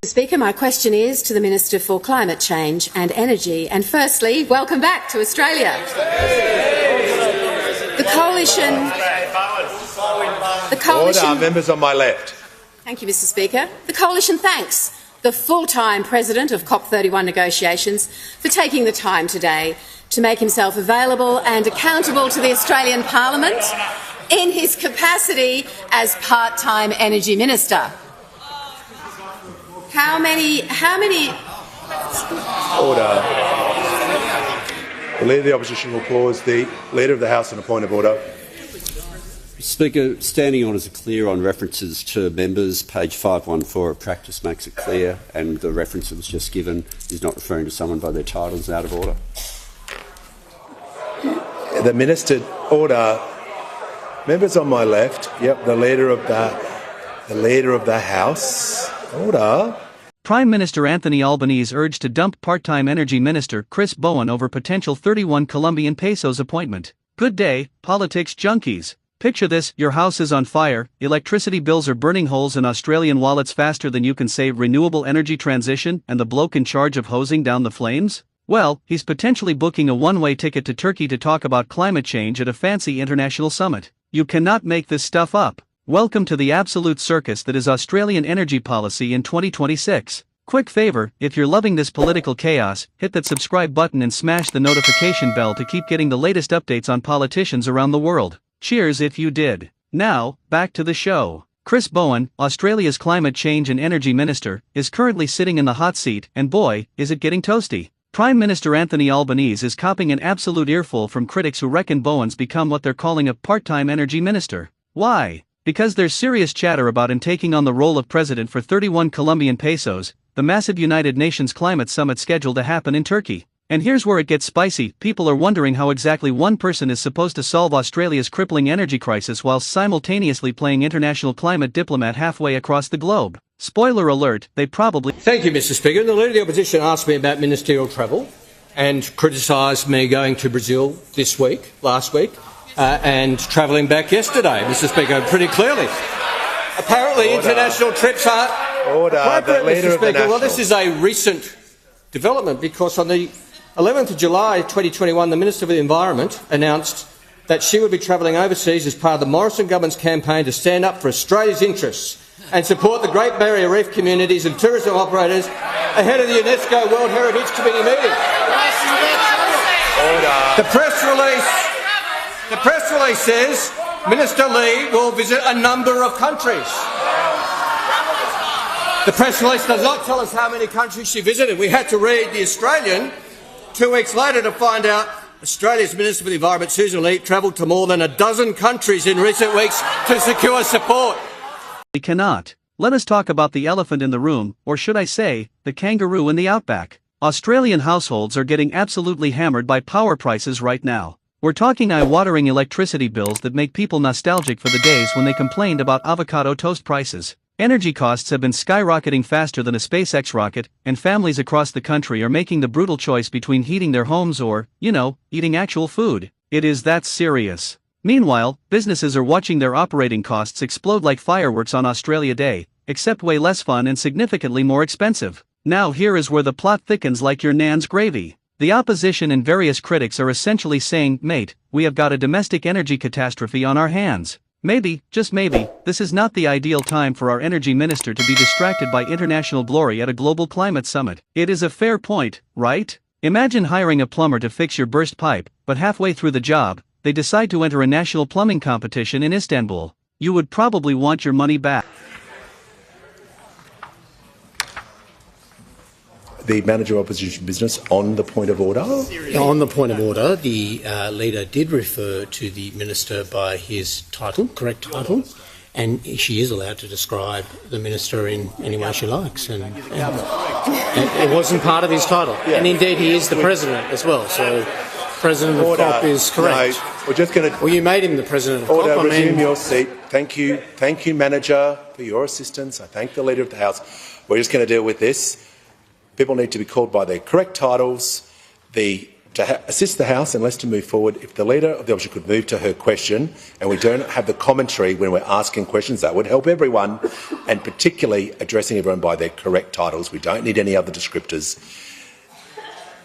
Speaker, my question is to the Minister for Climate Change and Energy. And firstly, welcome back to Australia. The Coalition... Order, members on my left. Thank you, Mr Speaker. The Coalition thanks the full-time President of COP31 negotiations for taking the time today to make himself available and accountable to the Australian Parliament in his capacity as part-time Energy Minister. How many... Order. The Leader of the Opposition will pause. The Leader of the House on a point of order. Speaker, standing orders are clear on references to members. Page 514 of practice makes it clear, and the reference that was just given is not referring to someone by their titles. Out of order. The Minister, order. Members on my left. Yep, the Leader of the House. Order. Prime Minister Anthony Albanese urged to dump part-time Energy Minister Chris Bowen over potential 31 Colombian pesos appointment. Good day, politics junkies. Picture this: your house is on fire, electricity bills are burning holes in Australian wallets faster than you can save renewable energy transition, and the bloke in charge of hosing down the flames? Well, he's potentially booking a one-way ticket to Turkey to talk about climate change at a fancy international summit. You cannot make this stuff up. Welcome to the absolute circus that is Australian energy policy in 2026. Quick favour, if you're loving this political chaos, hit that subscribe button and smash the notification bell to keep getting the latest updates on politicians around the world. Cheers if you did. Now, back to the show. Chris Bowen, Australia's Climate Change and Energy Minister, is currently sitting in the hot seat, and boy, is it getting toasty. Prime Minister Anthony Albanese is copping an absolute earful from critics who reckon Bowen's become what they're calling a part-time energy minister. Why? Because there's serious chatter about him taking on the role of president for 31 Colombian pesos, the massive United Nations climate summit scheduled to happen in Turkey. And here's where it gets spicy. People are wondering how exactly one person is supposed to solve Australia's crippling energy crisis while simultaneously playing international climate diplomat halfway across the globe. Spoiler alert, they probably... Thank you, Mr Speaker. The Leader of the Opposition asked me about ministerial travel and criticised me going to Brazil last week, and travelling back yesterday, Mr Speaker, pretty clearly. Apparently international trips aren't appropriate, Mr Speaker. Well, this is a recent development because on the 11th of July 2021, the Minister for the Environment announced that she would be travelling overseas as part of the Morrison government's campaign to stand up for Australia's interests and support the Great Barrier Reef communities and tourism operators ahead of the UNESCO World Heritage Committee meeting. The press release says Minister Lee will visit a number of countries. The press release does not tell us how many countries she visited. We had to read The Australian 2 weeks later to find out Australia's Minister for the Environment, Susan Lee, travelled to more than a dozen countries in recent weeks to secure support. We cannot. Let us talk about the elephant in the room, or should I say, the kangaroo in the outback. Australian households are getting absolutely hammered by power prices right now. We're talking eye-watering electricity bills that make people nostalgic for the days when they complained about avocado toast prices. Energy costs have been skyrocketing faster than a SpaceX rocket, and families across the country are making the brutal choice between heating their homes or, eating actual food. It is that serious. Meanwhile, businesses are watching their operating costs explode like fireworks on Australia Day, except way less fun and significantly more expensive. Now here is where the plot thickens like your nan's gravy. The opposition and various critics are essentially saying, mate, we have got a domestic energy catastrophe on our hands. Maybe, just maybe, this is not the ideal time for our energy minister to be distracted by international glory at a global climate summit. It is a fair point, right? Imagine hiring a plumber to fix your burst pipe, but halfway through the job, they decide to enter a national plumbing competition in Istanbul. You would probably want your money back. The Manager of Opposition Business on the point of order. On the point of order, the Leader did refer to the Minister by his title, correct title, and she is allowed to describe the Minister in any way she likes. And it wasn't part of his title. Yeah. And indeed he is the President as well, so President of COP is correct. No, we're just going to... Well, you made him the President of COP. Order, resume your seat. Thank you, Manager, for your assistance. I thank the Leader of the House. We're just going to deal with this. People need to be called by their correct titles. The to assist the House and let's to move forward, if the Leader of the Opposition could move to her question and we don't have the commentary when we're asking questions, that would help everyone, and particularly addressing everyone by their correct titles. We don't need any other descriptors.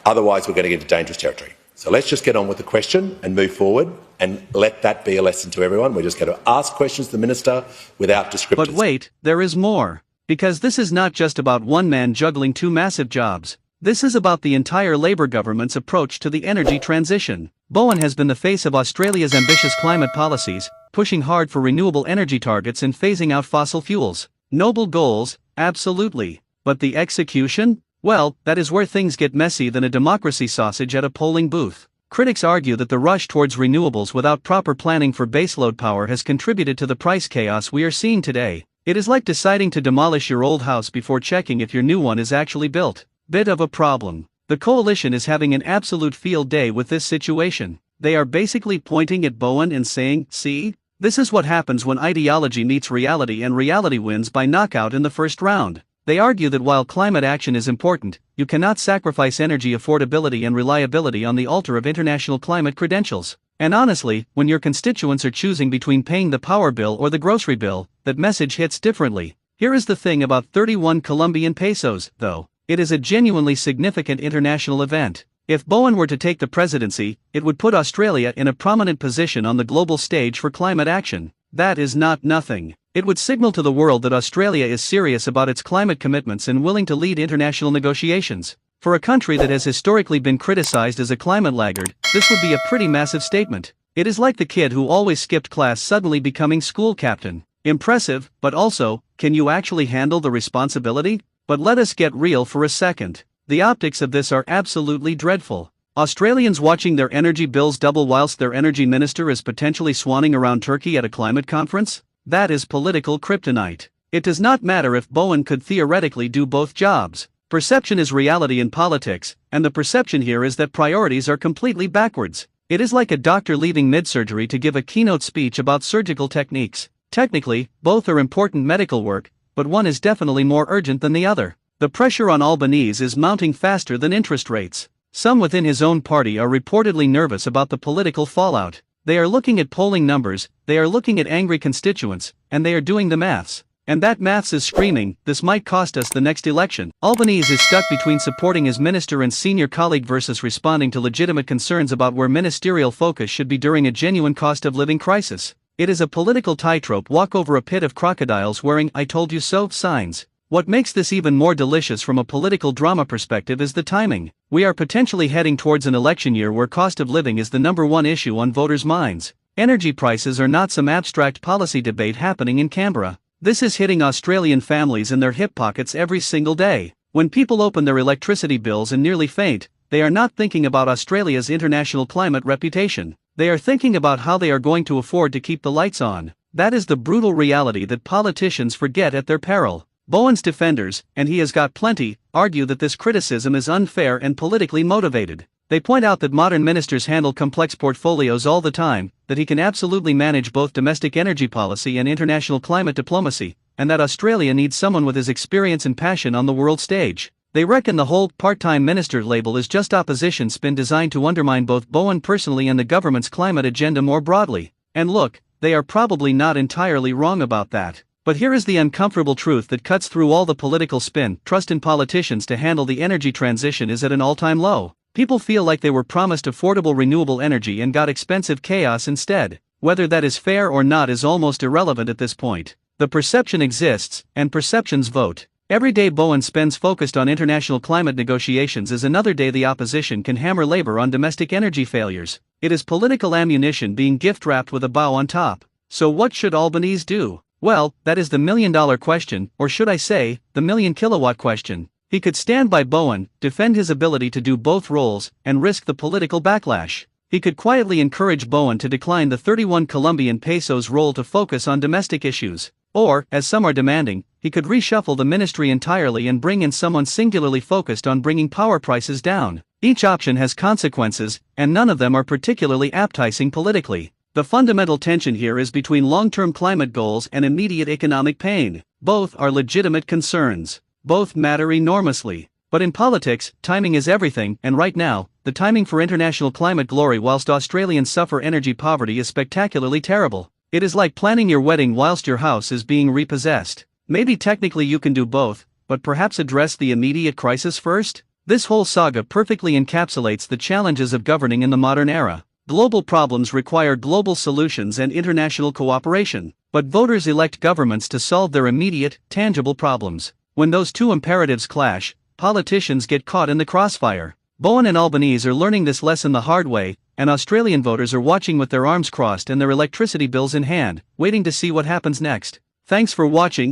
Otherwise, we're going to get into dangerous territory. So let's just get on with the question and move forward and let that be a lesson to everyone. We're just going to ask questions to the Minister without descriptors. But wait, there is more. Because this is not just about one man juggling two massive jobs. This is about the entire Labour government's approach to the energy transition. Bowen has been the face of Australia's ambitious climate policies, pushing hard for renewable energy targets and phasing out fossil fuels. Noble goals, absolutely. But the execution? Well, that is where things get messy than a democracy sausage at a polling booth. Critics argue that the rush towards renewables without proper planning for baseload power has contributed to the price chaos we are seeing today. It is like deciding to demolish your old house before checking if your new one is actually built. Bit of a problem. The coalition is having an absolute field day with this situation. They are basically pointing at Bowen and saying, see? This is what happens when ideology meets reality and reality wins by knockout in the first round. They argue that while climate action is important, you cannot sacrifice energy affordability and reliability on the altar of international climate credentials. And honestly, when your constituents are choosing between paying the power bill or the grocery bill, that message hits differently. Here is the thing about 31 Colombian pesos, though. It is a genuinely significant international event. If Bowen were to take the presidency, it would put Australia in a prominent position on the global stage for climate action. That is not nothing. It would signal to the world that Australia is serious about its climate commitments and willing to lead international negotiations. For a country that has historically been criticized as a climate laggard, this would be a pretty massive statement. It is like the kid who always skipped class suddenly becoming school captain. Impressive, but also, can you actually handle the responsibility? But let us get real for a second. The optics of this are absolutely dreadful. Australians watching their energy bills double whilst their energy minister is potentially swanning around Turkey at a climate conference? That is political kryptonite. It does not matter if Bowen could theoretically do both jobs. Perception is reality in politics, and the perception here is that priorities are completely backwards. It is like a doctor leaving mid-surgery to give a keynote speech about surgical techniques. Technically, both are important medical work, but one is definitely more urgent than the other. The pressure on Albanese is mounting faster than interest rates. Some within his own party are reportedly nervous about the political fallout. They are looking at polling numbers, they are looking at angry constituents, and they are doing the maths. And that maths is screaming, this might cost us the next election. Albanese is stuck between supporting his minister and senior colleague versus responding to legitimate concerns about where ministerial focus should be during a genuine cost of living crisis. It is a political tightrope walk over a pit of crocodiles wearing "I told you so" signs. What makes this even more delicious from a political drama perspective is the timing. We are potentially heading towards an election year where cost of living is the #1 issue on voters' minds. Energy prices are not some abstract policy debate happening in Canberra. This is hitting Australian families in their hip pockets every single day. When people open their electricity bills and nearly faint, they are not thinking about Australia's international climate reputation. They are thinking about how they are going to afford to keep the lights on. That is the brutal reality that politicians forget at their peril. Bowen's defenders, and he has got plenty, argue that this criticism is unfair and politically motivated. They point out that modern ministers handle complex portfolios all the time, that he can absolutely manage both domestic energy policy and international climate diplomacy, and that Australia needs someone with his experience and passion on the world stage. They reckon the whole part-time minister label is just opposition spin designed to undermine both Bowen personally and the government's climate agenda more broadly. And look, they are probably not entirely wrong about that. But here is the uncomfortable truth that cuts through all the political spin. Trust in politicians to handle the energy transition is at an all-time low. People feel like they were promised affordable renewable energy and got expensive chaos instead. Whether that is fair or not is almost irrelevant at this point. The perception exists, and perceptions vote. Every day Bowen spends focused on international climate negotiations is another day the opposition can hammer Labour on domestic energy failures. It is political ammunition being gift-wrapped with a bow on top. So what should Albanese do? Well, that is the million-dollar question, or should I say, the million-kilowatt question. He could stand by Bowen, defend his ability to do both roles, and risk the political backlash. He could quietly encourage Bowen to decline the 31 Colombian pesos role to focus on domestic issues. Or, as some are demanding, he could reshuffle the ministry entirely and bring in someone singularly focused on bringing power prices down. Each option has consequences, and none of them are particularly appetizing politically. The fundamental tension here is between long-term climate goals and immediate economic pain. Both are legitimate concerns. Both matter enormously. But in politics, timing is everything, and right now, the timing for international climate glory whilst Australians suffer energy poverty is spectacularly terrible. It is like planning your wedding whilst your house is being repossessed. Maybe technically you can do both, but perhaps address the immediate crisis first? This whole saga perfectly encapsulates the challenges of governing in the modern era. Global problems require global solutions and international cooperation, but voters elect governments to solve their immediate, tangible problems. When those two imperatives clash, politicians get caught in the crossfire. Bowen and Albanese are learning this lesson the hard way, and Australian voters are watching with their arms crossed and their electricity bills in hand, waiting to see what happens next. Thanks for watching.